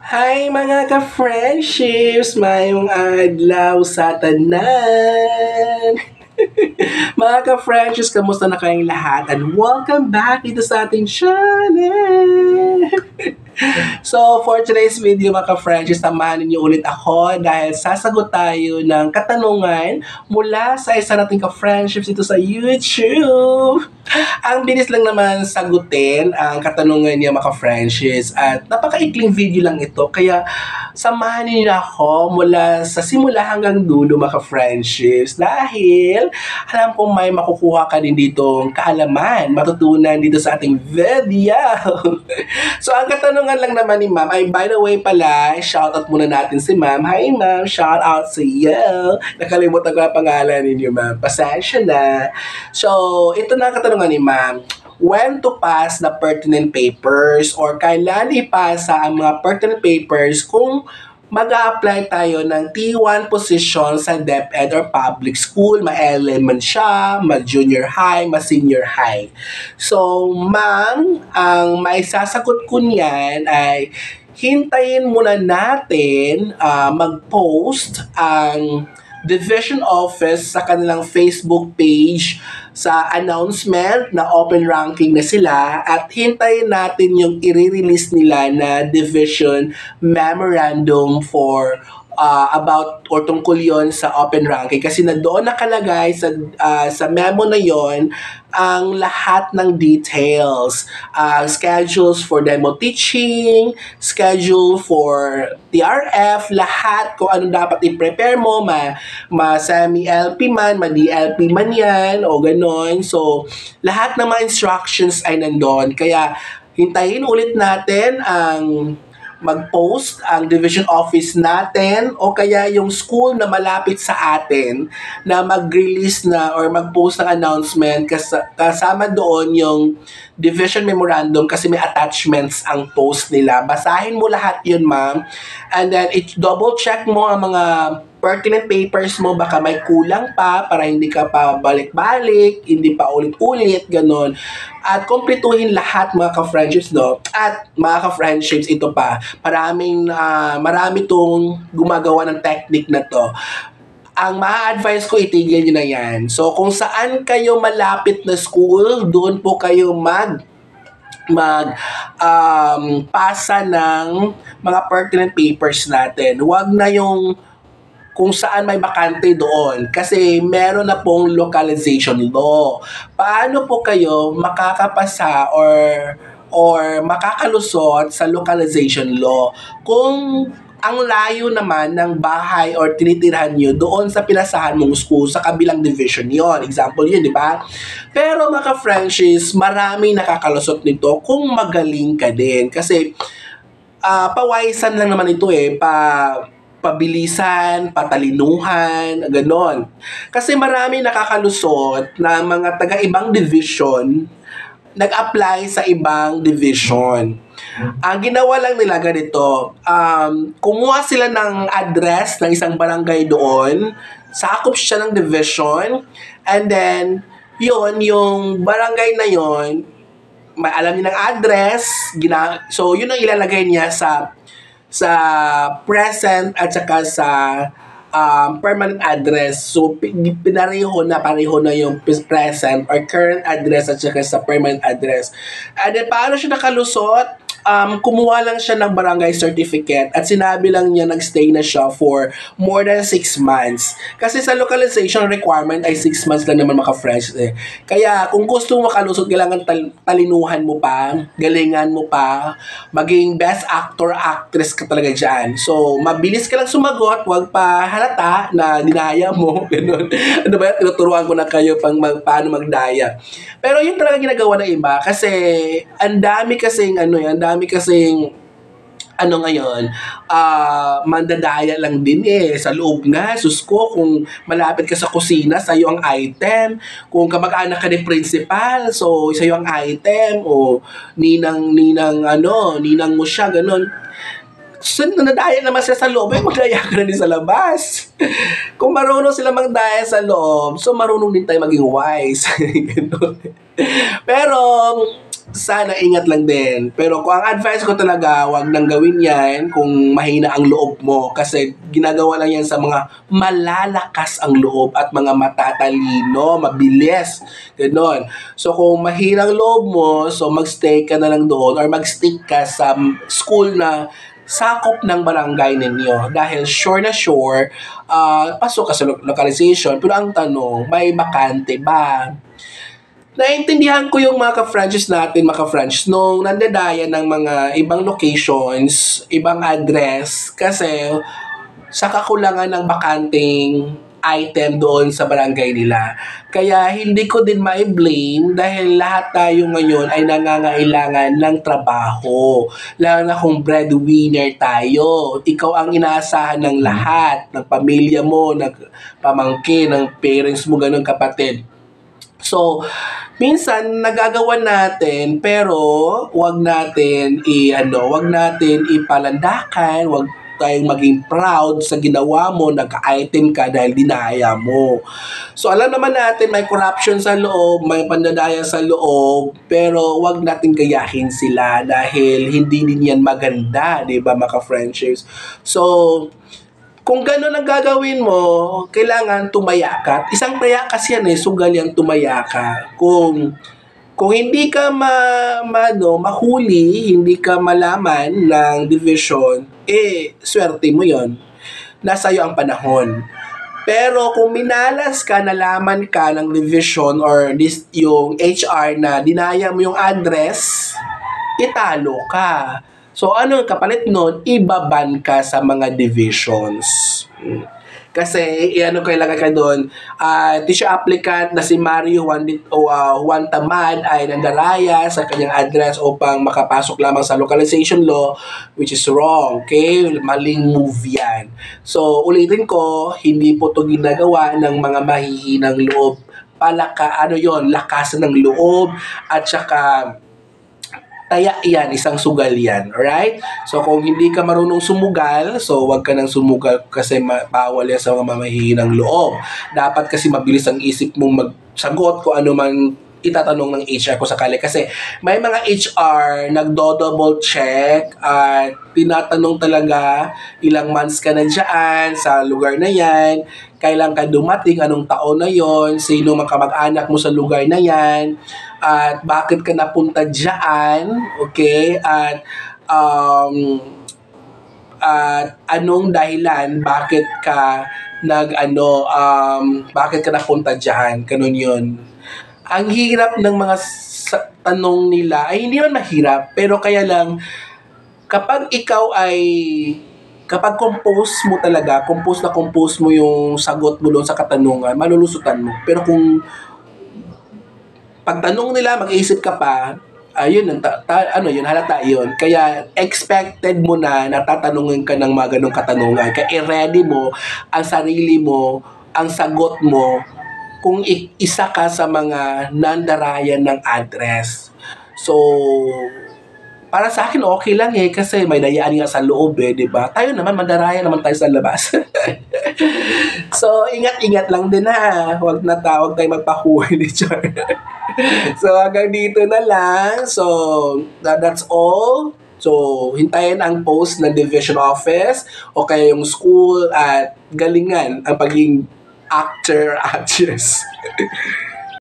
Hi mga ka-friendships! Mayong adlaw sa tanan! Mga ka-friendships, kamusta na kayong lahat? And welcome back dito sa ating channel! So, for today's video mga ka-friendships, samahan niyo ulit ako dahil sasagot tayo ng katanungan mula sa isa nating ka-friendships dito sa YouTube. Ang bilis lang naman sagutin ang katanungan niya mga friendships at napakaikling video lang ito kaya samahan niyo na ako mula sa simula hanggang dulo mga friendships dahil alam kong may makukuha ka din ditong kaalaman, matutunan dito sa ating video. So ang katanungan lang naman ni ma'am ay by the way pala, shoutout muna natin si ma'am. Hi ma'am, shoutout sa iyo. Nakalimutan ko na pangalan ninyo ma'am. Pasensya na. So, ito na ang katanungan ni ma'am. When to pass the pertinent papers or kailan ipasa ang mga pertinent papers kung mag-a-apply tayo ng T1 position sa DepEd or public school, ma-LM man siya, ma-junior high, ma-senior high. So, ma'am, ang maisasagot ko niyan ay hintayin muna natin mag-post ang division office sa kanilang Facebook page sa announcement na open ranking na sila at hintayin natin yung i-release nila na division memorandum for about or tungkol yon sa open ranking kasi na doon nakalagay sa memo na yon ang lahat ng details, schedules for demo teaching, schedule for TRF, lahat kung ano dapat i-prepare mo, ma-semi-LP man, ma-DLP man yan, o ganon. So, lahat ng mga instructions ay nandun. Kaya, hintayin ulit natin ang mag-post ang division office natin o kaya yung school na malapit sa atin na mag-release na or mag-post ng announcement kasama doon yung division memorandum kasi may attachments ang post nila. Basahin mo lahat yun, ma'am. And then, double check mo ang mga pertinent papers mo, baka may kulang pa para hindi ka pa balik-balik, hindi pa ulit-ulit, ganon. At kumpletuhin lahat mga ka-friendships, no? At mga ka-friendships, ito pa, marami tong gumagawa ng technique na to. Ang ma-advise ko, itigil nyo na yan. So, kung saan kayo malapit na school, doon po kayo pasa ng mga pertinent papers natin. Huwag na yung kung saan may bakante doon kasi meron na pong localization law. Paano po kayo makakapasa or makakalusot sa localization law kung ang layo naman ng bahay or tinitirhan nyo doon sa pinasahan mong school sa kabilang division yon. Example yun, di ba? Pero mga friendships, marami nakakalusot nito kung magaling ka din. Kasi pawaisan lang naman ito pabilisan, patalinuhan, ganon. Kasi marami nakakalusot na mga taga-ibang division nag-apply sa ibang division. Ang ginawa lang nila ganito, kumuha sila ng address ng isang barangay doon, sakop siya ng division, and then, yung barangay na yon, alam niya ng address, so yun ang ilalagay niya sa present at saka sa permanent address. So, pareho na yung present or current address at saka sa permanent address. And then, paano siya nakalusot? Kumuha lang siya ng barangay certificate at sinabi lang niya nagstay na siya for more than 6 months. Kasi sa localization requirement ay 6 months lang naman maka-fresh eh. Kaya kung gusto mo makalusot, kailangan talinuhan mo pa, galingan mo pa, maging best actor, actress ka talaga dyan. So, mabilis ka lang sumagot, wag pa halata na dinaya mo. Ganun. Ano ba yan? Tinuturuan ko na kayo paano magdaya. Pero yun talaga ginagawa ng iba kasi ang dami kasing ngayon, mandadaya lang din sa loob nga. Sus ko, kung malapit ka sa kusina, sa'yo ang item. Kung kamag-anak ka ni principal, so sa'yo ang item. O ninang mo siya, ganun. So, nadaya naman sila sa loob, magdaya ka na din sa labas. Kung marunong sila magdaya sa loob, so marunong din tayo maging wise. Pero, sana ingat lang din. Pero kung ang advice ko talaga, wag nang gawin yan kung mahina ang loob mo. Kasi ginagawa lang yan sa mga malalakas ang loob at mga matatalino, mabilis. Ganon. So kung mahina ang loob mo, so magstay ka na lang doon or magstick ka sa school na sakop ng barangay ninyo dahil sure na sure pasok ka sa localization pero ang tanong may bakante ba. Naintindihan ko yung mga ka-franchise natin, mga ka-franchise, nung nandadaya ng mga ibang locations, ibang address, kasi sa kakulangan ng bakanting item doon sa barangay nila. Kaya hindi ko din ma-blame dahil lahat tayo ngayon ay nangangailangan ng trabaho. Lalo na kung breadwinner tayo. Ikaw ang inaasahan ng lahat, ng pamilya mo, ng pamangkin, ng parents mo, ganun kapatid. So, minsan nagagawa natin pero wag natin wag natin ipalandakan, wag tayong maging proud sa ginawa mo, nagka-item ka dahil dinaya mo. So alam naman natin may corruption sa loob, may pandadaya sa loob, pero wag natin gayahin sila dahil hindi din yan maganda, 'di ba, mga friendships. So kung gano'n ang gagawin mo, kailangan tumaya ka. Isang taya kasi yan sugal yung tumaya ka. Kung hindi ka mahuli, hindi ka malaman ng division, swerte mo yon. Nasa iyo ang panahon. Pero kung minalas ka, nalaman ka ng division or yung HR na dinaya mo yung address, italo ka. So, ano ang kapalit nun? Ibaban ka sa mga divisions. Kasi, kailangan ka doon. Teacher applicant na si Mario Juan Tamad ay nandaraya sa kanyang address upang makapasok lamang sa localization law, which is wrong. Okay? Maling move yan. So, ulitin ko, hindi po ito ginagawa ng mga mahihinang loob. Lakasan ng loob at saka taya yan, isang sugal yan. Alright? So, kung hindi ka marunong sumugal, so wag ka nang sumugal kasi bawal yan sa mga mamahihinang loob. Dapat kasi mabilis ang isip mong magsagot kung ano man itatanong ng HR ko sakali. Kasi may mga HR nagdo-double check at tinatanong talaga ilang months ka na dyan sa lugar na yan, kailan ka dumating, anong taon na yon, sino makamag-anak mo sa lugar na yan, at bakit ka napunta dyan, okay, at anong dahilan bakit ka bakit ka napunta dyan, ganun yun. Ang hirap ng mga tanong nila ay hindi man mahirap, pero kaya lang kapag compose mo yung sagot mo doon sa katanungan, malulusutan mo. Pero kung pagtanong nila, mag-iisip ka pa, halata yun. Kaya expected mo na natatanungin ka ng mga ganong katanungan. Kaya i-ready mo ang sarili mo, ang sagot mo, kung isa ka sa mga nandarayan ng address. So, para sa akin okay lang kasi may dayaan nga sa loob di ba? Tayo naman, mandarayan naman tayo sa labas. So, ingat-ingat lang din Huwag tayo magpahuli. So, hanggang dito na lang. So, that's all. So, hintayin ang post ng division office o kaya yung school at galingan ang pagiging actor, actress.